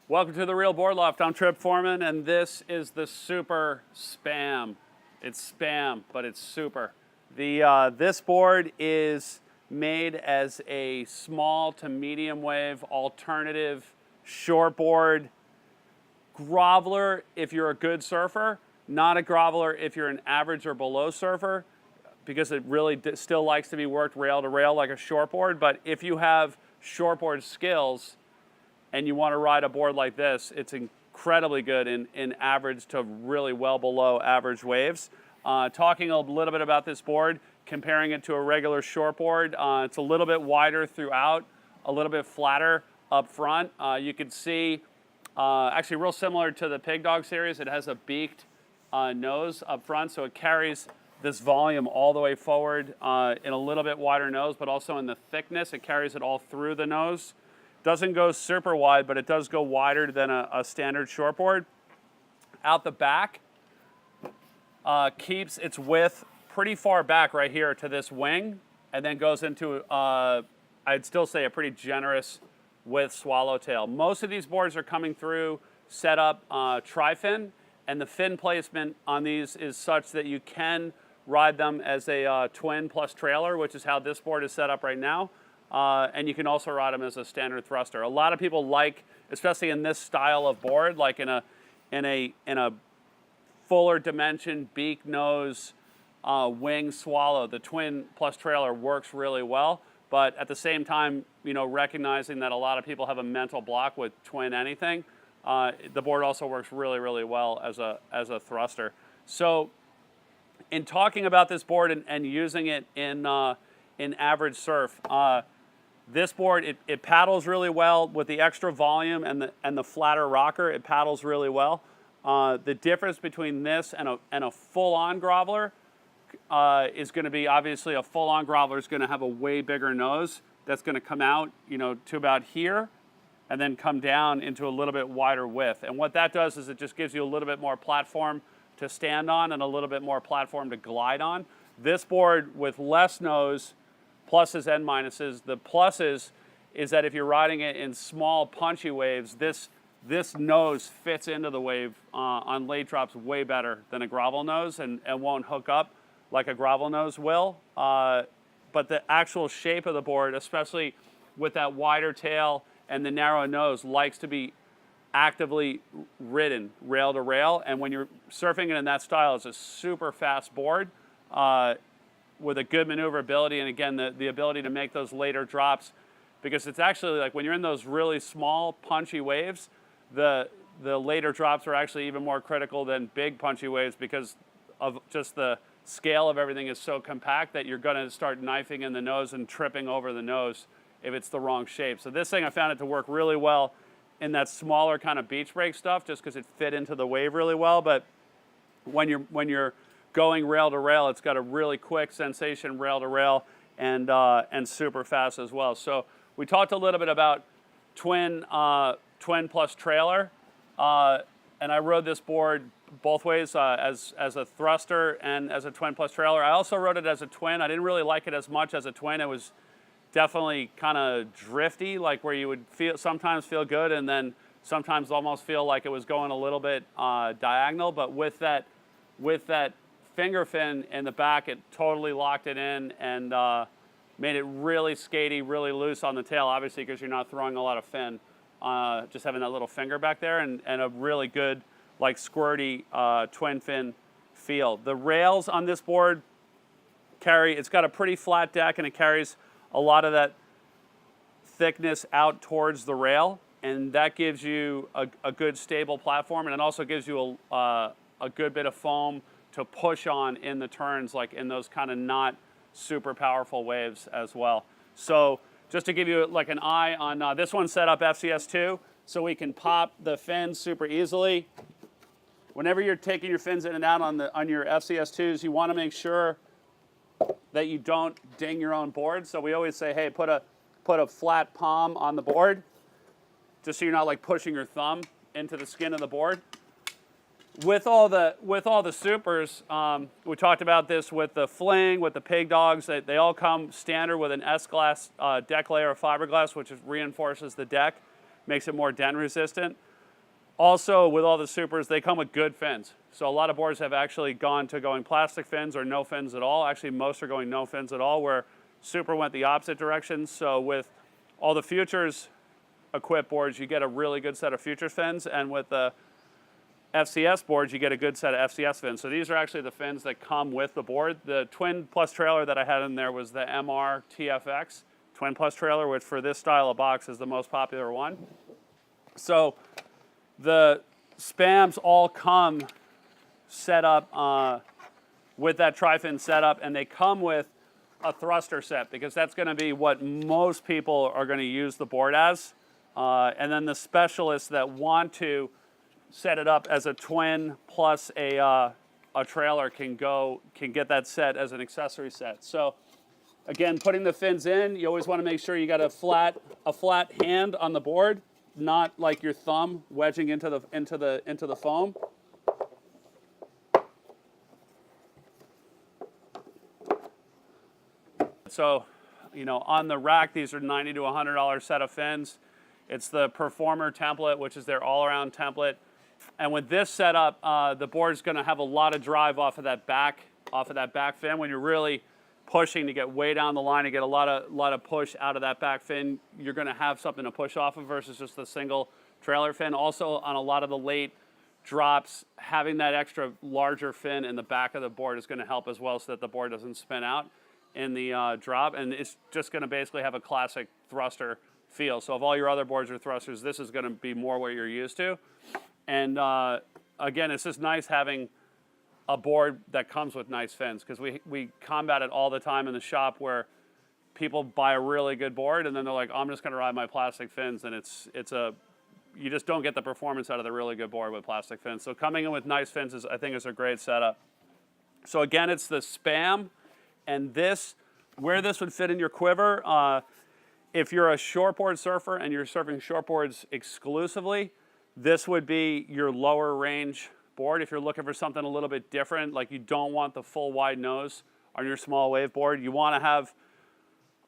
Welcome to the Real Board Loft. I'm Trip Foreman, and this is the Super Spam. It's spam, but it's super. This board is made as a small to medium wave alternative shortboard groveler if you're a good surfer, not a groveler if you're an average or below surfer, because it really still likes to be worked rail to rail like a shortboard. But if you have shortboard skills and you want to ride a board like this, it's incredibly good in average to really well below average waves. Talking a little bit about this board, comparing it to a regular shortboard, it's a little bit wider throughout, a little bit flatter up front. You can see, actually real similar to the Pig Dog series, it has a beaked nose up front, so it carries this volume all the way forward in a little bit wider nose, but also in the thickness. It carries it all through the nose. Doesn't go super wide, but it does go wider than a standard shortboard. Out the back, keeps its width pretty far back right here to this wing, and then goes into, I'd still say, a pretty generous width swallowtail. Most of these boards are coming through set up tri-fin, and the fin placement on these is such that you can ride them as a twin plus trailer, which is how this board is set up right now. And you can also ride them as a standard thruster. A lot of people like, especially in this style of board, like in a fuller dimension beak nose wing swallow, the twin plus trailer works really well. But at the same time, you know, recognizing that a lot of people have a mental block with twin anything, the board also works really, really well as a thruster. So, in talking about this board and using it in average surf. This board, it paddles really well with the extra volume and the flatter rocker. It paddles really well. The difference between this and a full-on groveler is going to be, obviously a full-on groveler is going to have a way bigger nose that's going to come out, you know, to about here and then come down into a little bit wider width. And what that does is it just gives you a little bit more platform to stand on and a little bit more platform to glide on. This board with less nose, pluses and minuses. The pluses is that if you're riding it in small, punchy waves, this nose fits into the wave on late drops way better than a grovel nose and won't hook up like a grovel nose will. But the actual shape of the board, especially with that wider tail and the narrow nose, likes to be actively ridden rail to rail. And when you're surfing it in that style, it's a super fast board. With a good maneuverability, and again, the ability to make those later drops, because it's actually like when you're in those really small, punchy waves, the later drops are actually even more critical than big, punchy waves because of just the scale of everything is so compact that you're going to start knifing in the nose and tripping over the nose if it's the wrong shape. So this thing, I found it to work really well in that smaller kind of beach break stuff just because it fit into the wave really well. But when you're going rail to rail, it's got a really quick sensation rail to rail and super fast as well. So we talked a little bit about twin plus trailer, and I rode this board both ways as a thruster and as a twin plus trailer. I also rode it as a twin. I didn't really like it as much as a twin. It was definitely kind of drifty, like where you would sometimes feel good and then sometimes almost feel like it was going a little bit diagonal. But with that finger fin in the back, it totally locked it in and made it really skatey, really loose on the tail, obviously because you're not throwing a lot of fin, just having that little finger back there, and a really good, like, squirty twin fin feel. The rails on this board it's got a pretty flat deck, and it carries a lot of that thickness out towards the rail, and that gives you a good stable platform, and it also gives you a good bit of foam to push on in the turns, like in those kind of not super powerful waves as well. So just to give you like an eye on this one's set up FCS2, so we can pop the fins super easily. Whenever you're taking your fins in and out on your FCS2s, you want to make sure that you don't ding your own board. So we always say, hey, put a flat palm on the board, just so you're not like pushing your thumb into the skin of the board. With all the supers, we talked about this with the Fling, with the Pig Dogs. They all come standard with an S-glass deck layer of fiberglass, which reinforces the deck, makes it more dent resistant. Also, with all the Supers, they come with good fins. So a lot of boards have actually gone to going plastic fins or no fins at all. Actually, most are going no fins at all, where Super went the opposite direction. So with all the Futures equipped boards, you get a really good set of Futures fins, and with the FCS boards, you get a good set of FCS fins. So these are actually the fins that come with the board. The Twin Plus trailer that I had in there was the MR TFX Twin Plus trailer, which for this style of box is the most popular one. So the Spams all come set up with that tri-fin setup, and they come with a thruster set, because that's going to be what most people are going to use the board as. And then the specialists that want to set it up as a twin plus a trailer can get that set as an accessory set. So again, putting the fins in, you always want to make sure you got a flat hand on the board, not like your thumb wedging into the foam. So, you know, on the rack, these are $90 to $100 set of fins. It's the Performer template, which is their all-around template. And with this setup, the board's going to have a lot of drive off of that back fin. When you're really pushing to get way down the line and get a lot of push out of that back fin, you're going to have something to push off of versus just the single trailer fin. Also, on a lot of the late drops, having that extra larger fin in the back of the board is going to help as well, so that the board doesn't spin out in the drop, and it's just going to basically have a classic thruster feel. So if all your other boards are thrusters, this is going to be more what you're used to. And again, it's just nice having a board that comes with nice fins, because we combat it all the time in the shop, where people buy a really good board and then they're like, oh, I'm just going to ride my plastic fins, and you just don't get the performance out of the really good board with plastic fins. So coming in with nice fins I think is a great setup. So again, it's the Spam. And where this would fit in your quiver, if you're a shortboard surfer and you're surfing shortboards exclusively, this would be your lower range board. If you're looking for something a little bit different, like you don't want the full wide nose on your small wave board, you want to have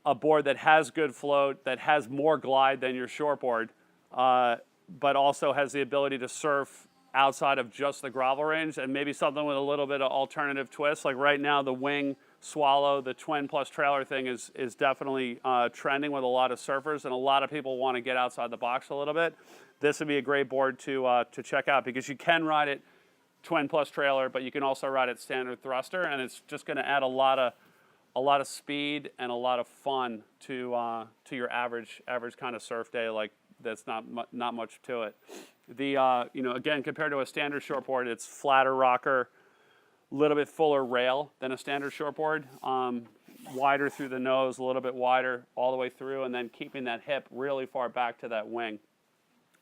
a board that has good float, that has more glide than your shortboard, but also has the ability to surf outside of just the gravel range, and maybe something with a little bit of alternative twist. Like right now, the Wing Swallow, the Twin Plus trailer thing is definitely trending with a lot of surfers, and a lot of people want to get outside the box a little bit. This would be a great board to check out, because you can ride it Twin Plus trailer, but you can also ride it standard thruster, and it's just going to add a lot of speed and a lot of fun to your average kind of surf day. Like, that's not much to it. You know, again, compared to a standard shortboard, it's flatter rocker, a little bit fuller rail than a standard shortboard, wider through the nose, a little bit wider all the way through, and then keeping that hip really far back to that wing.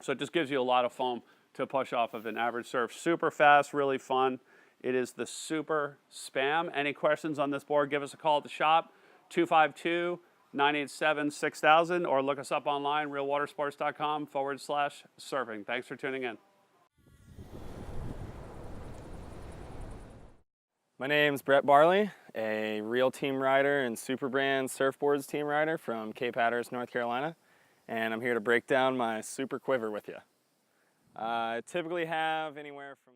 So it just gives you a lot of foam to push off of an average surf. Super fast, really fun. It is the Super Spam. Any questions on this board, give us a call at the shop, 252-987-6000, or look us up online, realwatersports.com/surfing. Thanks for tuning in. My name's Brett Barley, a real team rider and SUPERbrand Surfboards team rider from Cape Hatteras, North Carolina, and I'm here to break down my Super Quiver with you. I typically have anywhere from